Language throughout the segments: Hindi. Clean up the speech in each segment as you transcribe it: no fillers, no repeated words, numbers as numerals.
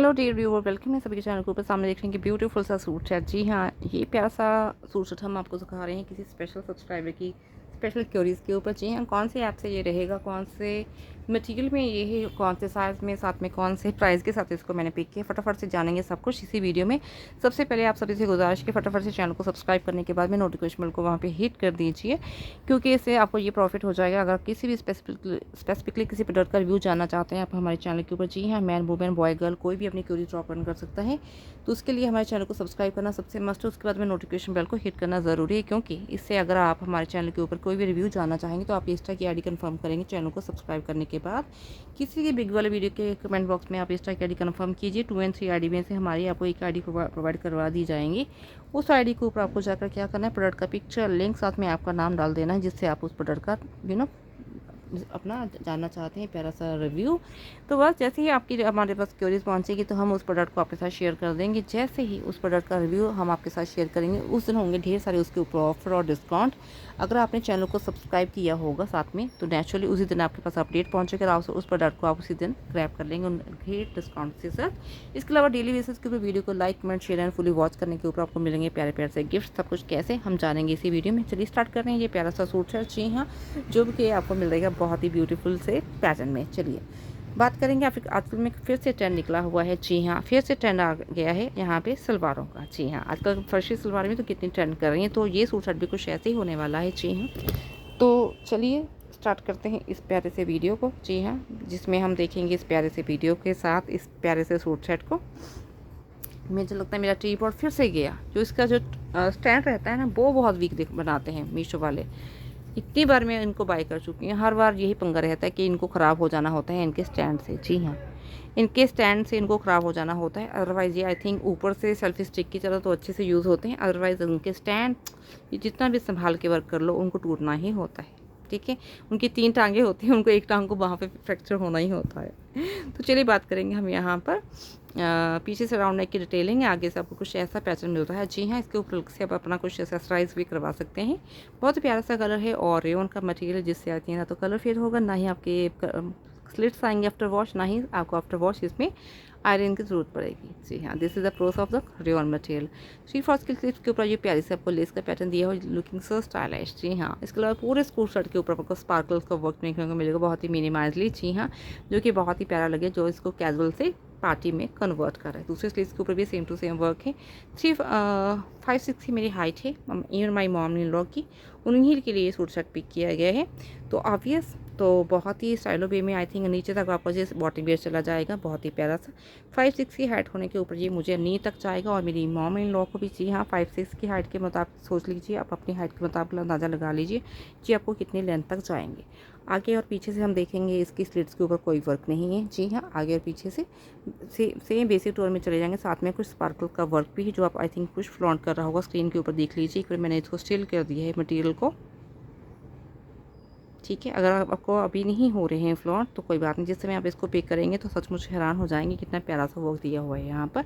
हेलो डियर व्यूअर, वेलकम है सभी के चैनल के ऊपर। सामने देख रहे हैं कि ब्यूटीफुल सा सूट है। जी हाँ, ये प्यारा सा सूट हम आपको दिखा रहे हैं किसी स्पेशल सब्सक्राइबर की स्पेशल क्यूरीज़ के ऊपर। जी हाँ, कौन से ऐप से ये रहेगा, कौन से मटेरियल में ये है, कौन से साइज़ में, साथ में कौन से प्राइस के साथ इसको मैंने पिक किया, फटाफट से जानेंगे सब कुछ इसी वीडियो में। सबसे पहले आप सभी से गुजारिश कि फटाफट से चैनल को सब्सक्राइब करने के बाद में नोटिफिकेशन बेल को वहाँ पे हिट कर दीजिए, क्योंकि इससे आपको ये प्रॉफिट हो जाएगा। अगर किसी भी स्पेसिफिकली किसी प्रोडक्ट का रिव्यू जानना चाहते हैं आप हमारे चैनल के ऊपर, जी हाँ, मैन वुमेन बॉय गर्ल कोई भी अपनी क्यूरी ड्रॉप कर सकता है, तो उसके लिए हमारे चैनल को सब्सक्राइब करना सबसे मस्ट है। उसके बाद में नोटिफिकेशन बेल को हिट करना ज़रूरी है, क्योंकि इससे अगर आप हमारे चैनल के ऊपर कोई भी रिव्यू जानना चाहेंगे तो आप इंस्टा की आईडी कंफर्म करेंगे चैनल को सब्सक्राइब करने के बाद। किसी भी बिग वाले वीडियो के कमेंट बॉक्स में आप इंस्टा की आईडी कंफर्म कीजिए। 2 और 3 आईडी में से हमारी आपको एक आईडी प्रोवाइड करवा दी जाएंगी। उस आईडी के ऊपर आपको जाकर क्या करना है, प्रोडक्ट का पिक्चर, लिंक, साथ में आपका नाम डाल देना है, जिससे आप उस प्रोडक्ट का अपना जानना चाहते हैं प्यारा सा रिव्यू। तो बस जैसे ही आपकी हमारे पास क्यूरीज पहुंचेगी तो हम उस प्रोडक्ट को आपके साथ शेयर कर देंगे। जैसे ही उस प्रोडक्ट का रिव्यू हम आपके साथ शेयर करेंगे, उस दिन होंगे ढेर सारे उसके ऊपर ऑफर और डिस्काउंट। अगर आपने चैनल को सब्सक्राइब किया होगा साथ में, तो नेचुरली उसी दिन आपके पास अपडेट पहुंचेगा, आप उस प्रोडक्ट को आप उसी दिन ग्रैब कर लेंगे उन ढेर डिस्काउंट के साथ। इसके अलावा डेली बेसिस के ऊपर वीडियो को like, comment, share and fully watch करने के ऊपर आपको मिलेंगे प्यारे प्यारे से गिफ्ट। सब कुछ कैसे हम जानेंगे इसी वीडियो में। चलिए स्टार्ट कर रहे हैं। ये प्यारा सा सूट है, जी हाँ, जो कि आपको मिल रहेगा बहुत ही ब्यूटीफुल से पैटर्न में। चलिए बात करेंगे। आजकल में फिर से ट्रेंड निकला हुआ है, जी हाँ, फिर से ट्रेंड आ गया है यहाँ पे सलवारों का। जी हाँ, आजकल फर्शी सलवार में तो कितनी ट्रेंड कर रही हैं, तो ये सूट सेट भी कुछ ऐसे ही होने वाला है। जी हाँ, तो चलिए स्टार्ट करते हैं इस प्यारे से वीडियो को। जी हाँ, जिसमें हम देखेंगे इस प्यारे से वीडियो के साथ इस प्यारे से सूट सेट को। मुझे लगता है मेरा ट्रीपॉड फिर से गया। जो इसका जो स्टैंड रहता है ना, वो बहुत वीक बनाते हैं मीशो वाले। इतनी बार मैं इनको बाय कर चुकी हूँ, हर बार यही पंगा रहता है कि इनको ख़राब हो जाना होता है इनके स्टैंड से। जी हाँ, इनके स्टैंड से इनको ख़राब हो जाना होता है। अदरवाइज़ ये आई थिंक ऊपर से सेल्फी स्टिक की तरह तो अच्छे से यूज़ होते हैं, अदरवाइज़ उनके स्टैंड ये जितना भी संभाल के वर्क कर लो उनको टूटना ही होता है। ठीक है, उनकी 3 टांगें होती हैं, उनको एक टांग को वहाँ पे फ्रैक्चर होना ही होता है। तो चलिए बात करेंगे हम यहाँ पर पीछे से राउंड नेक की डिटेलिंग है, आगे से आपको कुछ ऐसा पैटर्न मिलता है। जी हाँ, इसके ऊपर से आप अपना कुछ एक्सेसराइज भी करवा सकते हैं। बहुत प्यारा सा कलर है और रेयन का मटेरियल, जिससे आती है ना तो कलर फेड होगा, ना ही आपके स्लिट्स आएंगे आफ्टर वॉश, ना ही आपको आफ्टर वॉश इसमें आयरन की जरूरत पड़ेगी। जी हाँ, this is the pros of the rayon material. 3/4 की स्लीव्स के ऊपर ये प्यारी से आपको लेस का पैटर्न दिया हो, लुकिंग सो स्टाइलिश। जी हाँ, इसके अलावा पूरे स्कूल शर्ट के ऊपर आपको स्पार्कल्स का वर्क देखने को मिलेगा, बहुत ही मिनिमाइजली। जी हाँ, जो कि बहुत ही प्यारा लगे, जो इसको कैजुअल से पार्टी में कन्वर्ट कर रहा है। दूसरे स्लीव्स के ऊपर भी सेम टू सेम वर्क है। 5'6" मेरी हाइट है, even my mom in law की, उन्हीं के लिए सूट शर्ट पिक किया गया है। तो ऑब्वियस तो बहुत ही स्टाइलो वे में आई थिंक नीचे तक आपको जैसे बॉटम वेयर चला जाएगा, बहुत ही प्यारा सा। 5'6" की हाइट होने के ऊपर ये मुझे नी तक जाएगा, और मेरी मॉम इन लॉ को भी। जी हाँ, 5'6" की हाइट के मुताबिक सोच लीजिए, आप अपनी हाइट के मुताबिक अंदाज़ा लगा लीजिए कि आपको कितनी लेंथ तक जाएंगे। आगे और पीछे से हम देखेंगे इसकी स्लिट्स के ऊपर कोई वर्क नहीं है। जी हाँ, आगे और पीछे से सेम बेसिक टोन में चले जाएंगे, साथ में कुछ स्पार्कल का वर्क भी है, जो आप आई थिंक कुछ फ्लॉन्ट कर रहा होगा। स्क्रीन के ऊपर देख लीजिए, एक बार मैंने इसको स्टिल कर दिया है मटेरियल को। ठीक है, अगर आपको अभी नहीं हो रहे हैं फ्लॉन्ट तो कोई बात नहीं, जिस समय आप इसको पे करेंगे तो सचमुच हैरान हो जाएंगे कितना प्यारा सा वर्क दिया हुआ है यहाँ पर।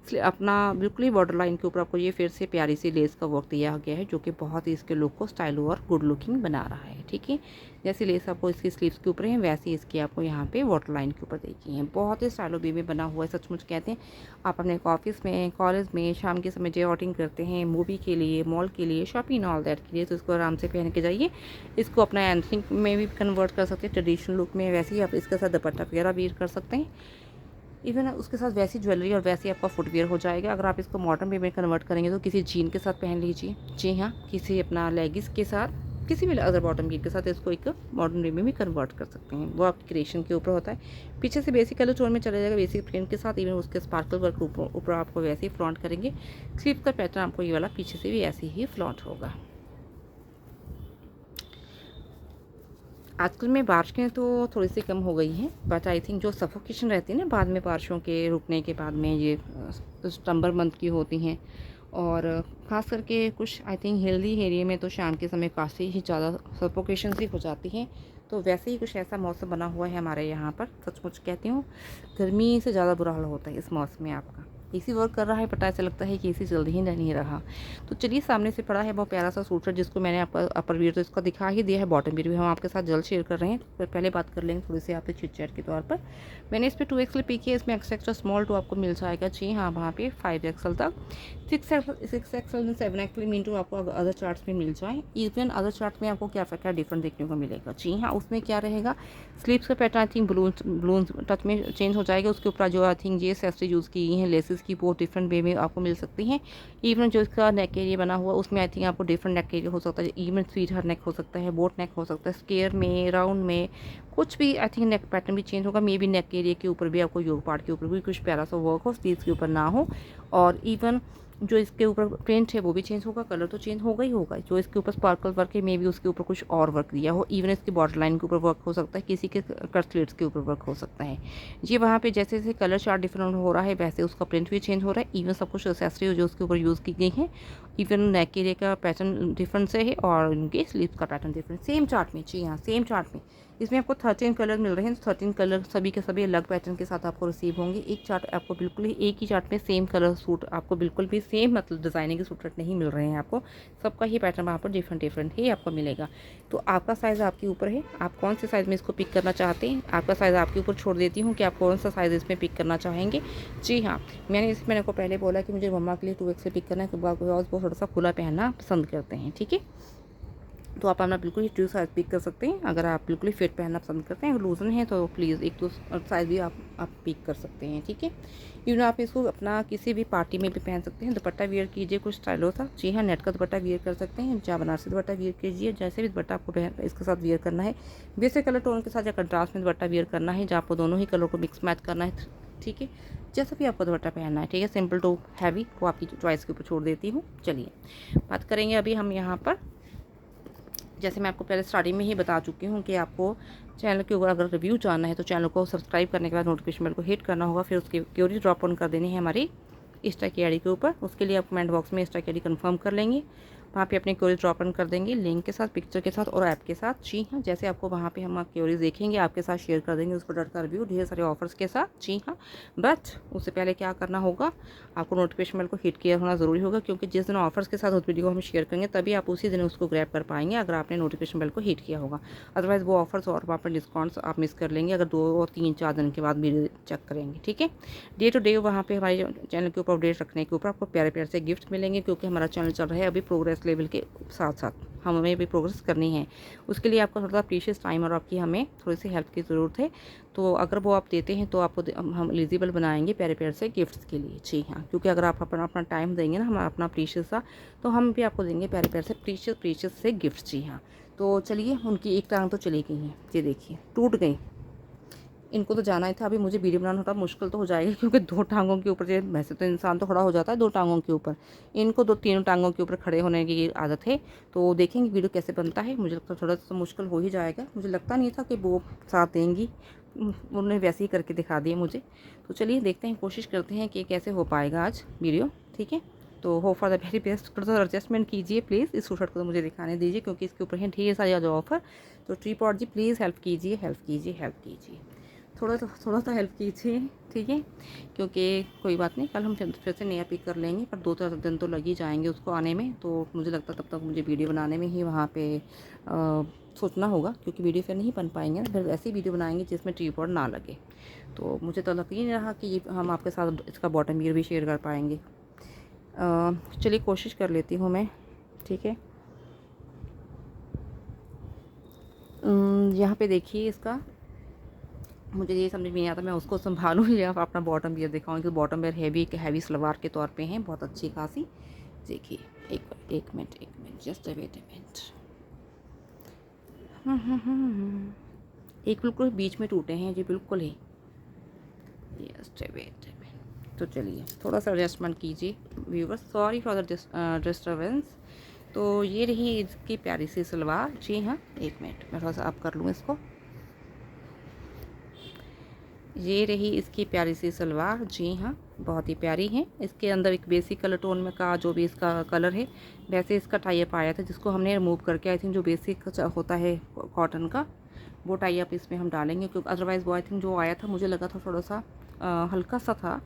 इसलिए अपना बिल्कुल ही बॉर्डर लाइन के ऊपर आपको ये फिर से प्यारी सी लेस का वर्क दिया गया है, जो कि बहुत ही इसके लुक को स्टाइल और गुड लुकिंग बना रहा है। ठीक है, जैसी लेस आपको इसकी स्लीव्स के ऊपर है, वैसे इसकी आपको यहाँ पे वाटर लाइन के ऊपर देखी है। बहुत ही स्टाइलो वे में बना हुआ है, सचमुच कहते हैं। आप अपने ऑफिस में, कॉलेज में, शाम के समय डे आउटिंग करते हैं, मूवी के लिए, मॉल के लिए, शॉपिंग ऑल दैट के लिए, तो इसको आराम से पहन के जाइए। इसको अपना एंथिंग में भी कन्वर्ट कर सकते हैं, ट्रेडिशनल लुक में। वैसे ही आप इसके साथ दुपट्टा वगैरह भी कर सकते हैं, इवन उसके साथ वैसी ज्वेलरी और वैसे आपका फुटवेयर हो जाएगा। अगर आप इसको मॉडर्न वे में कन्वर्ट करेंगे तो किसी जीन के साथ पहन लीजिए। जी हाँ, किसी अपना लेगिस के साथ, किसी भी अदर बॉटम वीर के साथ इसको एक मॉडर्न वे में भी कन्वर्ट कर सकते हैं, वो आपकी क्रिएशन के ऊपर होता है। पीछे से बेसिक कलर टोन में चला जाएगा, बेसिक प्रिंट के साथ, इवन उसके स्पार्कल वर्क ऊपर आपको वैसे ही फ्लॉन्ट करेंगे। स्लीव का पैटर्न आपको ये वाला पीछे से भी ऐसे ही फ्लॉन्ट होगा। आजकल में बारिशें तो थोड़ी सी कम हो गई हैं, बट आई थिंक जो सफोकेशन रहती है ना बाद में, बारिशों के रुकने के बाद में, ये सितंबर मंथ की होती हैं, और ख़ास करके कुछ आई थिंक हिली एरिया में तो शाम के समय काफ़ी ही ज़्यादा सफोकेशन सी हो जाती हैं। तो वैसे ही कुछ ऐसा मौसम बना हुआ है हमारे यहाँ पर। सचमुच कहती हूँ, गर्मी से ज़्यादा बुरा हाल होता है इस मौसम में आपका। एसी वर्क कर रहा है, बट ऐसा लगता है कि एसी चल ही नहीं रहा। तो चलिए, सामने से पड़ा है बहुत प्यारा सा सूट है, जिसको मैंने आपका अपर वियर तो इसका दिखा ही दिया है, बॉटम वियर भी हम आपके साथ जल्द शेयर कर रहे हैं। तो पहले बात कर लेंगे थोड़ी सी आप चिट चैट के तौर पर। मैंने इस पर 2XL पिक किया, इसमें एक्स्ट्रा स्मॉल 2 आपको मिल जाएगा। जी हाँ, वहाँ पे 5XL तक, 6XL 7XL मीन टू आपको अदर चार्ट्स में मिल जाए। इवन अदर चार्ट में आपको क्या क्या डिफरेंट देखने को मिलेगा। जी हाँ, उसमें क्या रहेगा, स्लीव्स का pattern I think balloon touch में चेंज हो जाएगा। उसके ऊपर जो आई थिंक ये एक्सेसरी यूज़ की गई हैं लेसेस की, वो डिफरेंट वे में आपको मिल सकती हैं। इवन जो इसका नेक एरिया बना हुआ उसमें आई थिंक आपको डिफरेंट नेक एरिया हो सकता है। इवन स्वीट हर नेक हो सकता है, बोट नेक हो सकता है, स्केयर में, राउंड में, कुछ भी आई थिंक नेक पैटर्न भी चेंज होगा। मे बी नेक एरिया के ऊपर भी आपको योग पार्ट के ऊपर भी कुछ प्यारा सा वर्क हो, स्लीव्स के ऊपर ना हो। और इवन जो इसके ऊपर प्रिंट है वो भी चेंज होगा, कलर तो चेंज होगा ही होगा। जो इसके ऊपर स्पार्कल वर्क है, मे बी उसके ऊपर कुछ और वर्क दिया हो। इवन इसके बॉर्डर लाइन के ऊपर वर्क हो सकता है, किसी के कट स्लीव्स के ऊपर वर्क हो सकता है। ये वहाँ पे जैसे जैसे कलर चार्ट डिफरेंट हो रहा है, वैसे उसका प्रिंट भी चेंज हो रहा है। इवन सब कुछ एक्सेसरी जो उसके ऊपर यूज़ की गई है, इवन नेक एरिया का पैटर्न डिफरेंट से है और उनके स्लीव्स का पैटर्न डिफरेंट। सेम चार्ट में, जी हाँ, सेम चार्ट में इसमें आपको 13 कलर मिल रहे हैं। 13 कलर सभी के सभी अलग पैटर्न के साथ आपको रिसीव होंगे। एक चार्ट आपको बिल्कुल ही एक ही चार्ट में सेम कलर सूट आपको बिल्कुल भी सेम मतलब डिज़ाइनिंग के सूट नहीं मिल रहे हैं आपको। सबका ही पैटर्न वहाँ पर डिफरेंट ही आपको मिलेगा। तो आपका साइज़ आपके ऊपर है, आप कौन से साइज़ में इसको पिक करना चाहते हैं। आपका साइज़ आपके ऊपर छोड़ देती हूँ कि आप कौन सा साइज़ इसमें पिक करना चाहेंगे। जी हाँ, मैंने आपको पहले बोला कि मुझे मम्मा के लिए 2XL पिक करना है, तो वो थोड़ा सा खुला पहनना पसंद करते हैं। ठीक है, तो आप अपना बिल्कुल ही ट्रू साइज़ पिक कर सकते हैं। अगर आप बिल्कुल ही फिट पहनना पसंद करते हैं, लूजन है, तो प्लीज़ एक तो साइज़ भी आप पिक कर सकते हैं। ठीक है, इवन आप इसको अपना किसी भी पार्टी में भी पहन सकते हैं। दुपट्टा वियर कीजिए कुछ स्टाइलो था। जी हाँ, नेट का दुपट्टा वियर कर सकते हैं, या बनारसी दुपट्टा वियर कीजिए। जैसे भी दुपट्टा आपको इसके साथ वियर करना है, बेसिक कलर टोन के साथ या कंट्रास्ट में दुपट्टा वियर करना है, जहाँ आपको दोनों ही कलर को मिक्स मैच करना है। ठीक है, जैसा भी आपको दुपट्टा पहनना है। ठीक है, सिंपल टू हैवी वो आपकी चॉइस के ऊपर छोड़ देती हूँ। चलिए बात करेंगे अभी हम यहाँ पर। जैसे मैं आपको पहले स्टार्टिंग में ही बता चुकी हूँ कि आपको चैनल के ऊपर अगर रिव्यू जानना है, तो चैनल को सब्सक्राइब करने के बाद नोटिफिकेशन बेल को हिट करना होगा। फिर उसकी क्यूरी ड्रॉप ऑन कर देनी है हमारी इंस्टा की आईडी के ऊपर। उसके लिए आप कमेंट बॉक्स में इंस्टा की आईडी कंफर्म कर लेंगे, वहाँ पे अपनी क्यूरीज ड्रॉप ऑन कर देंगे लिंक के साथ, पिक्चर के साथ और ऐप के साथ। जी हाँ, जैसे आपको वहाँ पे हम क्यूरीज देखेंगे, आपके साथ शेयर कर देंगे उस प्रोडक्ट का रिव्यू ढेर सारे ऑफर्स के साथ। जी हाँ, बट उससे पहले क्या करना होगा, आपको नोटिफिकेशन बेल को हिट किया होना ज़रूरी होगा, क्योंकि जिस दिन ऑफर्स के साथ उस वीडियो को हम शेयर करेंगे, तभी आप उसी दिन उसको ग्रैब कर पाएंगे, अगर आपने नोटिफिकेशन बेल को हिट किया होगा। अदरवाइज़ वो ऑफर्स और वहाँ पर डिस्काउंट्स आप मिस कर लेंगे, अगर 2 और 3-4 दिन के बाद वीडियो चेक करेंगे। ठीक है, डे टू डे वहाँ पे हमारे चैनल के ऊपर अपडेट रखने के ऊपर आपको प्यारे प्यारे से गिफ्ट मिलेंगे, क्योंकि हमारा चैनल चल रहा है अभी प्रोग्रेस लेवल के साथ साथ हमें भी प्रोग्रेस करनी है। उसके लिए आपका थोड़ा सा प्रीशियस टाइम और आपकी हमें थोड़ी सी हेल्प की ज़रूरत है। तो अगर वो आप देते हैं, तो आपको हम एलिजिबल बनाएंगे प्यारे प्यारे से गिफ्ट्स के लिए। जी हाँ, क्योंकि अगर आप अपना टाइम देंगे ना, हमारा अपना प्रीशियस सा, तो हम भी आपको देंगे प्यारे प्यारे से प्रीशियस से गिफ्ट। जी हाँ, तो चलिए, उनकी एक टांग तो चली गई है, ये देखिए टूट गई। इनको तो जाना ही था। अभी मुझे वीडियो बनाना थोड़ा मुश्किल तो हो जाएगा, क्योंकि 2 टांगों के ऊपर, वैसे तो इंसान तो खड़ा हो जाता है 2 टांगों के ऊपर, इनको 2-3 टांगों के ऊपर खड़े होने की आदत है। तो देखेंगे वीडियो कैसे बनता है। मुझे लगता है थोड़ा सा मुश्किल हो ही जाएगा। मुझे लगता नहीं था कि वो साथ देंगी, उन्होंने वैसे ही करके दिखा दिए मुझे। तो चलिए देखते हैं, कोशिश करते हैं कि कैसे हो पाएगा आज वीडियो। ठीक है, तो hope for the very best. थोड़ा सा एडजस्टमेंट कीजिए प्लीज़, इस शर्ट को तो मुझे दिखाने दीजिए, क्योंकि इसके ऊपर हैं ढेर सारे जो ऑफर। तो ट्रीपॉड जी प्लीज़ हेल्प कीजिए, हेल्प कीजिए, हेल्प कीजिए, थोड़ा सा हेल्प कीजिए। ठीक है, क्योंकि कोई बात नहीं, कल हम फिर से नया पिक कर लेंगे, पर 2-4 दिन तो लग ही जाएंगे उसको आने में। तो मुझे लगता है तब तक मुझे वीडियो बनाने में ही वहाँ पे सोचना होगा, क्योंकि वीडियो फिर नहीं बन पाएंगे ना, फिर ऐसी वीडियो बनाएंगे जिसमें ट्रीपॉड ना लगे। तो मुझे तो लग ही नहीं रहा कि हम आपके साथ इसका बॉटम वियर भी शेयर कर पाएंगे। चलिए कोशिश कर लेती हूँ मैं। ठीक है, यहाँ पे देखिए, इसका मुझे ये समझ में नहीं आता मैं उसको संभालूँ या अपना बॉटम वियर दिखाऊँ, क्योंकि बॉटम वियर हैवी सलवार के तौर पे हैं, बहुत अच्छी खासी। देखिए, एक minute, just wait a minute. एक बिल्कुल बीच में टूटे हैं जी, बिल्कुल ही। Just wait a minute. तो चलिए थोड़ा सा एडजस्टमेंट कीजिए viewers, sorry for the disturbance. तो ये रही इसकी प्यारी सी सलवार। जी हाँ, एक मिनट मैं थोड़ा सा अप कर लूँ इसको। ये रही इसकी प्यारी सी सलवार। जी हाँ, बहुत ही प्यारी है। इसके अंदर एक बेसिक कलर टोन में का जो भी इसका कलर है, वैसे इसका टाई अप आया था, जिसको हमने रिमूव करके आई थिंक जो बेसिक होता है कॉटन का, वो टाई अप इसमें हम डालेंगे, क्योंकि अदरवाइज़ वो आई थिंक जो आया था मुझे लगा था थोड़ा सा हल्का सा था,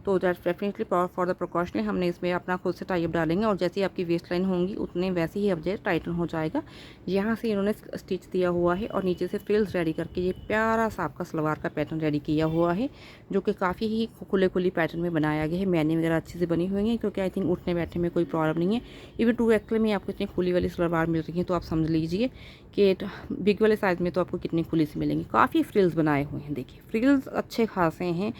तो दैट्स डेफिनेटली फॉर द प्रिकॉशनली हमने इसमें अपना खुद से टाई अप डालेंगे और जैसे ही आपकी वेस्ट लाइन होंगी उतने वैसे ही अब जो टाइटन हो जाएगा। यहाँ से इन्होंने स्टिच दिया हुआ है और नीचे से फ्रिल्स रेडी करके ये प्यारा सा आपका सलवार का पैटर्न रेडी किया हुआ है, जो कि काफ़ी ही खुली पैटर्न में बनाया गया है। मैनी वगैरह अच्छे से बनी हुई है, क्योंकि आई थिंक उठने बैठने में कोई प्रॉब्लम नहीं है। इवन 2XL में आपको इतनी खुली वाली सलवार मिल रही है, तो आप समझ लीजिए कि बिग वाले साइज़ में तो आपको कितनी खुली सी मिलेंगी। काफ़ी फ्रिल्स बनाए हुए हैं, देखिए फ्रिल्स अच्छे खासे हैं।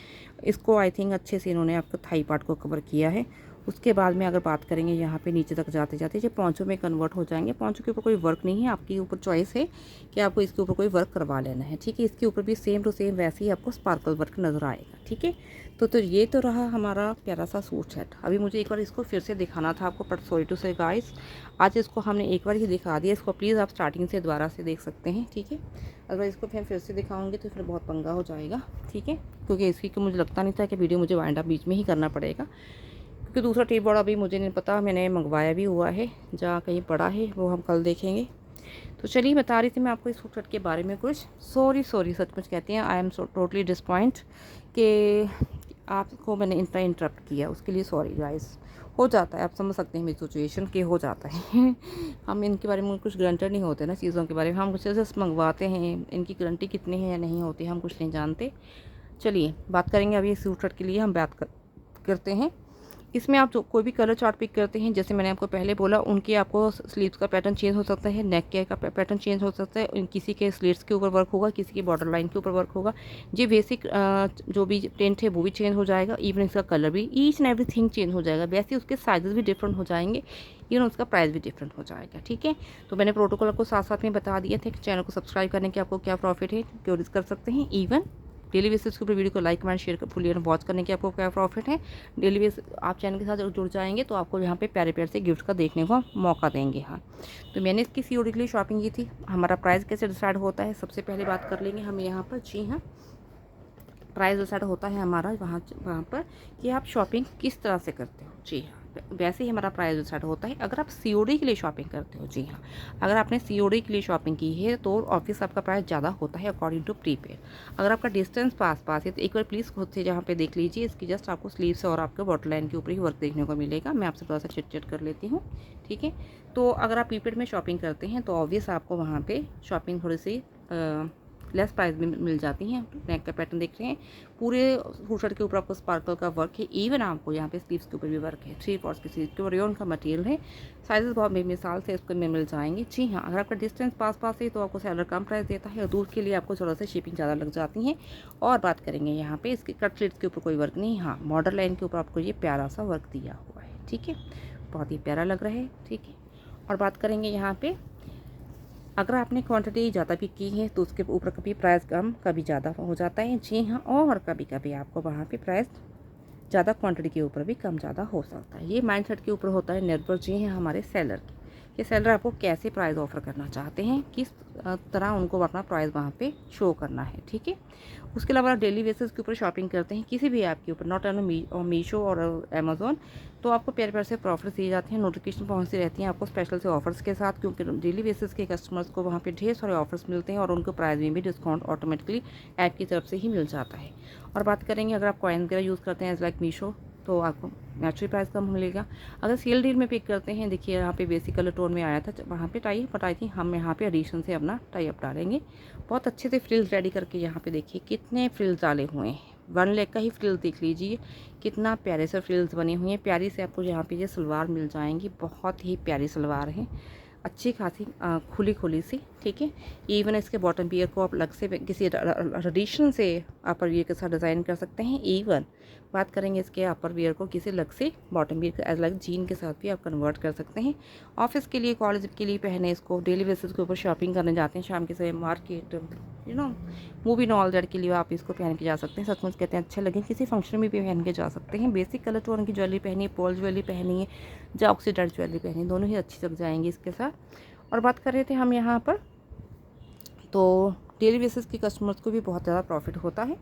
इसको आई थिंक अच्छे से इन्होंने आपको थाई पार्ट को कवर किया है। उसके बाद में अगर बात करेंगे यहाँ पे नीचे तक जाते जाते ये पोंचों में कन्वर्ट हो जाएंगे। पोंचों के ऊपर कोई वर्क नहीं है, आपके ऊपर चॉइस है कि आपको इसके ऊपर कोई वर्क करवा लेना है, ठीक है। इसके ऊपर भी सेम टू सेम वैसे ही आपको स्पार्कल वर्क नज़र आएगा, ठीक है। तो ये तो रहा हमारा प्यारा सा सूट सेट। अभी मुझे एक बार इसको फिर से दिखाना था आपको, बट सॉरी टू से गाइस, आज इसको हमने एक बार ही दिखा दिया। इसको प्लीज़ आप स्टार्टिंग से दोबारा से देख सकते हैं, ठीक है। अगर इसको फिर से दिखाऊंगी तो फिर बहुत पंगा हो जाएगा, ठीक है, क्योंकि इसकी को मुझे लगता नहीं था कि वीडियो मुझे वाइंड अप बीच में ही करना पड़ेगा, क्योंकि दूसरा टेप बोर्ड अभी मुझे नहीं पता, मैंने मंगवाया भी हुआ है, जहाँ कहीं पड़ा है वो हम कल देखेंगे। तो चलिए बता रही थी मैं आपको इस सूट सेट के बारे में कुछ। सॉरी सचमुच कहती हैं, I am so totally disappoint कि आपको मैंने इतना इंटरप्ट किया, उसके लिए सॉरी गाइस। हो जाता है, आप समझ सकते हैं मेरी सिचुएशन के, हो जाता है। हम इनके बारे में कुछ गारंटर नहीं होते ना चीज़ों के बारे में, हम कुछ जस्ट मंगवाते हैं, इनकी गारंटी कितनी है या नहीं होती हम कुछ नहीं जानते। चलिए बात करेंगे अभी इस सूट सेट के लिए हम बात करते हैं। इसमें आप जो कोई भी कलर चार्ट पिक करते हैं, जैसे मैंने आपको पहले बोला, उनके आपको स्लीव्स का पैटर्न चेंज हो सकता है, नेक के का पैटर्न चेंज हो सकता है, किसी के स्लीव्स के ऊपर वर्क होगा, किसी के बॉर्डर लाइन के ऊपर वर्क होगा। ये बेसिक जो भी प्रिंट है वो भी चेंज हो जाएगा, इवन इसका कलर भी, ईच एंड एवरीथिंग चेंज हो जाएगा। वैसे उसके साइजेस भी डिफरेंट हो जाएंगे, इवन उसका प्राइस भी डिफरेंट हो जाएगा, ठीक है। तो मैंने प्रोटोकॉल को साथ साथ में बता दिए थे कि चैनल को सब्सक्राइब करने के आपको क्या प्रॉफिट है, क्योरियस कर सकते हैं। इवन डेली बेसिस के ऊपर वीडियो को like comment share fully watch करने की आपको क्या प्रॉफिट है। डेली बेसिस आप चैनल के साथ जुड़ जाएंगे तो आपको यहाँ पे प्यारे प्यारे से गिफ्ट का देखने को मौका देंगे। हाँ, तो मैंने इसकी सीओडी के लिए शॉपिंग की थी। हमारा प्राइस कैसे डिसाइड होता है, सबसे पहले बात कर लेंगे हम यहाँ पर। जी हाँ, प्राइस डिसाइड होता है हमारा वहाँ पर कि आप शॉपिंग किस तरह से करते हो। जी हाँ, वैसे ही हमारा प्राइस डिसाइड होता है अगर आप सीओडी के लिए शॉपिंग करते हो। जी हाँ, अगर आपने सीओडी के लिए शॉपिंग की है तो ऑफिस आपका प्राइस ज़्यादा होता है अकॉर्डिंग टू प्रीपेड। अगर आपका डिस्टेंस पास है तो एक बार प्लीज़ खुद से जहाँ पे देख लीजिए, इसकी जस्ट आपको स्लीव्स और आपके बॉटल लाइन के ऊपर ही वर्क देखने को मिलेगा। मैं आपसे थोड़ा सा चिट कर लेती हूँ, ठीक है। तो अगर आप प्रीपेड में शॉपिंग करते हैं तो ऑब्वियस आपको वहाँ पर शॉपिंग थोड़ी सी लेस प्राइस में मिल जाती हैं। नेक का पैटर्न देख रहे हैं, पूरे सूट शर्ट के ऊपर आपको स्पार्कल का वर्क है, इवन आपको यहाँ पे स्लीव्स के ऊपर भी वर्क है। 3/4 की स्लीव्स के ऊपर रेयॉन का मटेरियल है, साइजेस बहुत बेमिसाल से इसको में मिल जाएंगे। जी हाँ, अगर आपका डिस्टेंस पास है तो आपको सेलर कम प्राइस देता है और दूर के लिए आपको थोड़ा सा शिपिंग ज़्यादा लग जाती है। और बात करेंगे यहाँ पे इसके कट स्लीव्स के ऊपर कोई वर्क नहीं, हाँ बॉर्डर लाइन के ऊपर आपको ये प्यारा सा वर्क दिया हुआ है, ठीक है, बहुत ही प्यारा लग रहा है, ठीक है। और बात करेंगे यहाँ पे, अगर आपने क्वांटिटी ज़्यादा भी की है तो उसके ऊपर कभी प्राइस कम कभी ज़्यादा हो जाता है। जी हाँ, और कभी कभी आपको वहाँ पे प्राइस ज़्यादा क्वांटिटी के ऊपर भी कम ज़्यादा हो सकता है। ये माइंडसेट के ऊपर होता है, निर्भर जी हैं हमारे सेलर की, कि सेलर आपको कैसे प्राइस ऑफर करना चाहते हैं, किस तरह उनको अपना प्राइस वहाँ पे शो करना है, ठीक है। उसके अलावा डेली बेसिस के ऊपर शॉपिंग करते हैं किसी भी ऐप के ऊपर, नॉट ऑन मीशो और अमेज़ोन, तो आपको प्यारे प्यारे से प्रॉफिट्स दिए जाते हैं, नोटिफिकेशन पहुँचती रहती हैं आपको स्पेशल से ऑफर्स के साथ, क्योंकि डेली बेसिस के कस्टमर्स को वहाँ पे ढेर सारे ऑफर्स मिलते हैं और उनको प्राइस में भी डिस्काउंट ऑटोमेटिकली ऐप की तरफ से ही मिल जाता है। और बात करेंगे अगर आप कॉइन वगैरह यूज़ करते हैं लाइक मीशो, तो आपको नेचुरल प्राइस कम मिलेगा। अगर सेल डील में पिक करते हैं, देखिए यहाँ पे बेसिक कलर टोन में आया था, वहाँ पे टाई अप बताई थी, हम यहाँ पे एडिशन से अपना टाई अप डालेंगे। बहुत अच्छे से फ्रिल्स रेडी करके यहाँ पे देखिए कितने फ्रिल्स डाले हुए हैं, 1 लेग का ही फ्रिल्स देख लीजिए, कितना प्यारे से फ्रिल्स बने हुए हैं। प्यारी से आपको यहाँ पे ये सलवार मिल जाएंगी, बहुत ही प्यारी सलवार है, अच्छी खासी खुली सी, ठीक है। इवन इसके बॉटम पियर को आप अलग से किसी ट्रेडिशन से अपर वियर के साथ डिज़ाइन कर सकते हैं। इवन बात करेंगे इसके अपर वियर को किसी अलग से bottom wear as like jean के साथ भी आप कन्वर्ट कर सकते हैं। ऑफिस के लिए, कॉलेज के लिए पहने, इसको डेली बेसिस के ऊपर शॉपिंग करने जाते हैं शाम के समय, मार्केट, मूवी न ऑल दैट के लिए आप इसको पहन के जा सकते हैं। सचमुच कहते हैं अच्छे लगे, किसी फंक्शन में भी पहन के जा सकते हैं। बेसिक कलर टोन की ज्वेलरी पहनी है, पर्ल ज्वेलरी पहनी है, या ऑक्सीडाइज ज्वेलरी पहनी, दोनों ही अच्छी लग जाएंगी इसके साथ। और बात कर रहे थे हम यहाँ पर, तो डेली बेसिस के कस्टमर्स को भी बहुत ज़्यादा प्रॉफिट होता है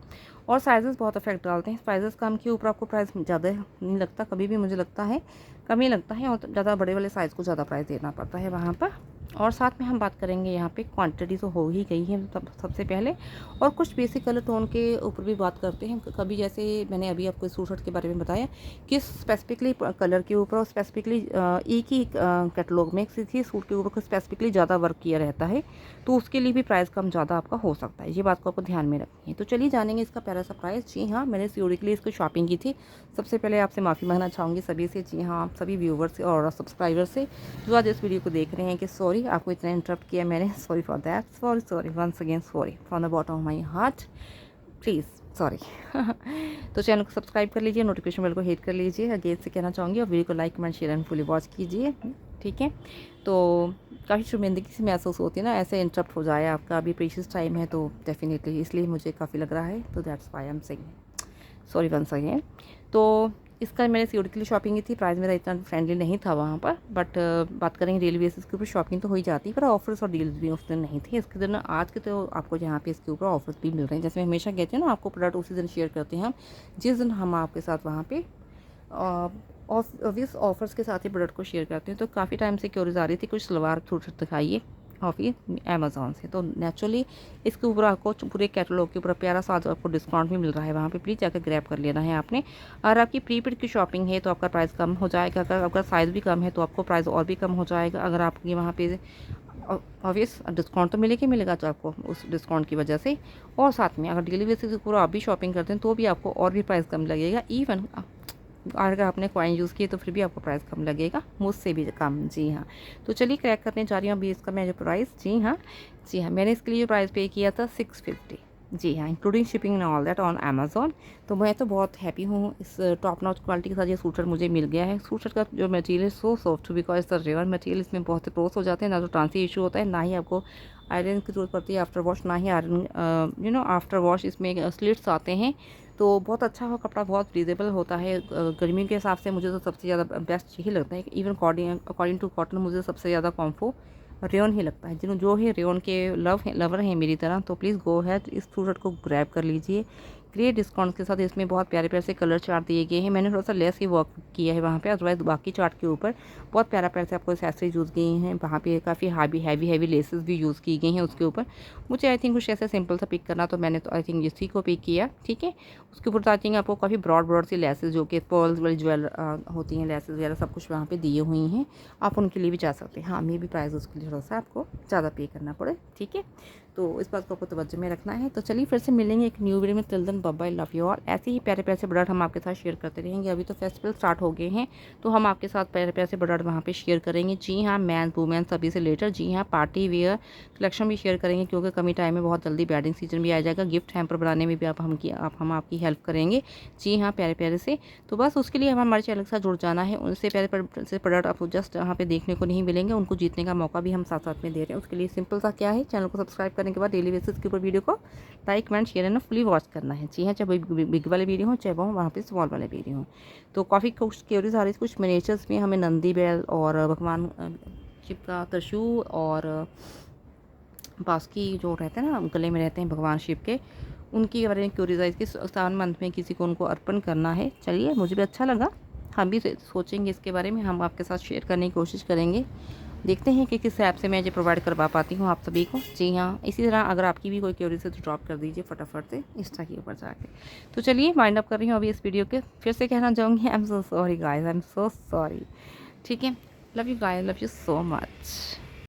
और साइजेस बहुत इफेक्ट डालते हैं। साइजेस कम के ऊपर आपको प्राइस ज़्यादा नहीं लगता, कभी भी मुझे लगता है कम ही लगता है, और ज़्यादा बड़े वाले साइज़ को ज़्यादा प्राइस देना पड़ता है वहाँ पर। और साथ में हम बात करेंगे यहाँ पे क्वांटिटी तो हो ही गई है सबसे पहले, और कुछ बेसिक कलर टोन के ऊपर भी बात करते हैं। कभी जैसे मैंने अभी आपको सूट शर्ट के बारे में बताया कि स्पेसिफिकली कलर के ऊपर और स्पेसिफिकली एक ही कैटलॉग में किसी सूट के ऊपर स्पेसिफिकली ज़्यादा वर्क किया रहता है, तो उसके लिए भी प्राइस कम ज़्यादा आपका हो सकता है। ये बात को आपको ध्यान में रखनी है। तो चलिए जानेंगे इसका प्यारा सा प्राइस। जी हाँ, मैंने सीओडी के लिए इसको शॉपिंग की थी। सबसे पहले आपसे माफ़ी मांगना चाहूँगी सभी से, जी हाँ, आप सभी व्यूवर्स से और सब्सक्राइबर से जो आज इस वीडियो को देख रहे हैं कि सॉरी आपको इतना इंटरप्ट किया मैंने, sorry for that, sorry once again, sorry from the bottom of my heart, please sorry. तो चैनल को सब्सक्राइब कर लीजिए, नोटिफिकेशन बेल को हिट कर लीजिए, अगेन से कहना चाहूँगी, और वीडियो को like comment share and fully watch कीजिए, ठीक है। तो काफ़ी शर्मिंदगी से महसूस होती है ना, ऐसे इंटरप्ट हो जाए आपका, अभी प्रीशियस टाइम है तो डेफिनेटली इसलिए मुझे काफ़ी लग रहा है, तो that's why I am saying sorry once again. तो इसका मैंने सीओडी के लिए शॉपिंग की थी। प्राइस मेरा इतना फ्रेंडली नहीं था वहाँ पर, बट बात करेंगे डेली बेसिस के ऊपर शॉपिंग तो हो ही जाती है, पर ऑफर्स और डील्स भी उस दिन नहीं थे। इसके दिन आज के तो आपको यहाँ पे इसके ऊपर ऑफर्स भी मिल रहे हैं। जैसे मैं हमेशा कहती हूँ ना, आपको प्रोडक्ट उसी दिन शेयर करते हैं हम जिस दिन हम आपके साथ वहाँ पे ऑब्वियस ऑफर्स के साथ ही प्रोडक्ट को शेयर करते हैं। तो काफ़ी टाइम से क्यूरीज आ रही थी कुछ सलवार सूट दिखाइए ऑफिस अमेज़ॉन से, तो नेचुरली इसके ऊपर आपको पूरे कैटलॉग के ऊपर प्यारा सा आपको डिस्काउंट भी मिल रहा है। वहाँ पे प्लीज़ जाकर ग्रैब कर लेना है आपने। अगर आपकी प्रीपेड की शॉपिंग है तो आपका प्राइस कम हो जाएगा, अगर आपका साइज़ भी कम है तो आपको प्राइस और भी कम हो जाएगा। अगर आपकी वहाँ पे ऑब्वियस डिस्काउंट तो मिलेगा तो आपको उस डिस्काउंट की वजह से, और साथ में अगर डेली बेसिस के ऊपर आप भी शॉपिंग करते हैं तो भी आपको और भी प्राइस कम लगेगा। इवन अगर आपने कॉइन यूज़ किए तो फिर भी आपको प्राइस कम लगेगा, मुझसे भी कम। जी हाँ, तो चलिए क्रैक करने जा रही हूँ अभी इसका मैं जो प्राइस। जी हाँ, मैंने इसके लिए जो प्राइस पे किया था 650। जी हाँ, including shipping and all that on Amazon. तो मैं तो बहुत हैप्पी हूँ, इस टॉप नॉच क्वालिटी के साथ ये सूटर मुझे मिल गया है। सूटर का जो मटेरियल है so soft, because the rare material, इसमें बहुत से प्रोस हो जाते हैं, ना तो ट्रांसी इशू होता है, ना ही आपको आयरन की ज़रूरत पड़ती है आफ्टर वॉश, ना ही आयरन आफ्टर वॉश इसमें स्लिट्स आते हैं। तो बहुत अच्छा हो कपड़ा, बहुत ब्रीदेबल होता है। गर्मी के हिसाब से मुझे तो सबसे ज़्यादा बेस्ट यही लगता है कि इवन अकॉर्डिंग टू कॉटन मुझे सबसे ज़्यादा कॉम्फो रेयन ही लगता है। जो है रेयन के लवर हैं मेरी तरह, तो प्लीज़ गो हैड इस सूट को ग्रैब कर लीजिए ग्रेट डिस्काउंट के साथ। इसमें बहुत प्यारे प्यारे से कलर चार्ट दिए गए हैं। मैंने थोड़ा सा लेस ही वर्क किया है वहाँ पे, अदरवाइज बाकी चार्ट के ऊपर बहुत प्यारा प्यारे से आपको एक्सेसरीज यूज़ गई हैं। वहाँ पे काफ़ी हैवी लेसेस भी यूज़ की गई हैं उसके ऊपर। मुझे आई थिंक कुछ ऐसा सिंपल सा पिक करना, तो मैंने तो आई थिंक इसी को पिक किया, ठीक है। उसके ऊपर तो आई थिंक आपको काफ़ी ब्रॉड सी लेसेस, जो कि पर्ल्स वाली ज्वेल होती हैं, लेसेस वगैरह सब कुछ वहाँ पे दिए हुई हैं। आप उनके लिए भी जा सकते हैं। हाँ, मे भी प्राइस उसके लिए थोड़ा सा आपको ज़्यादा पे करना पड़े, ठीक है। तो इस बात को आपको तवज्जो में रखना है। तो चलिए फिर से मिलेंगे एक न्यू वीडियो में। Till then bye bye, love you all. ऐसे ही प्यारे प्यारे से प्रोडक्ट हम आपके साथ शेयर करते रहेंगे। अभी तो फेस्टिवल स्टार्ट हो गए हैं, तो हम आपके साथ प्यारे प्यारे से प्रोडक्ट वहाँ पे शेयर करेंगे। जी हाँ, मैन वुमेन सभी से लेटर, जी हाँ, पार्टी वेयर कलेक्शन भी शेयर करेंगे, क्योंकि कमी टाइम में बहुत जल्दी वेडिंग सीजन भी आ जाएगा। गिफ्ट हैम्पर बनाने में भी हम आपकी हेल्प करेंगे। जी हाँ, प्यारे प्यारे से। तो बस उसके लिए हमारे चैनल के साथ जुड़ जाना है। उनसे प्यारे से प्रोडक्ट आपको जस्ट यहाँ पे देखने को नहीं मिलेंगे, उनको जीतने का मौका भी हम साथ साथ में दे रहे हैं। उसके लिए सिंपल सा क्या है, चैनल को सब्सक्राइब करने के बाद डेली बेसिस के ऊपर वीडियो को like comment share and fully watch करना है। जी हाँ, चाहे बिग वाले वीडियो हो, चाहे वो वहाँ पे स्मॉल वाले वीडियो हो। तो काफ़ी कुछ क्यूरीज आ रही थी, कुछ मिनिएचर्स में हमें नंदी बैल और भगवान शिव का त्रिशूल और बासुकी जो रहते हैं ना, गले में रहते हैं भगवान शिव के, उनकी बारे में क्यूरीज आई कि सावन मंथ में किसी को उनको अर्पण करना है। चलिए, मुझे भी अच्छा लगा, हम भी सोचेंगे इसके बारे में, हम आपके साथ शेयर करने की कोशिश करेंगे। देखते हैं कि किस ऐप से मैं ये प्रोवाइड करवा पाती हूँ आप सभी को। जी हाँ, इसी तरह अगर आपकी भी कोई क्यूरीज है तो ड्रॉप कर दीजिए फटाफट से इंस्टा के ऊपर जाके। तो चलिए वाइंड अप कर रही हूँ अभी इस वीडियो के। फिर से कहना चाहूँगी, I am so sorry guys, I am so sorry, ठीक है। Love you guys, love you so much.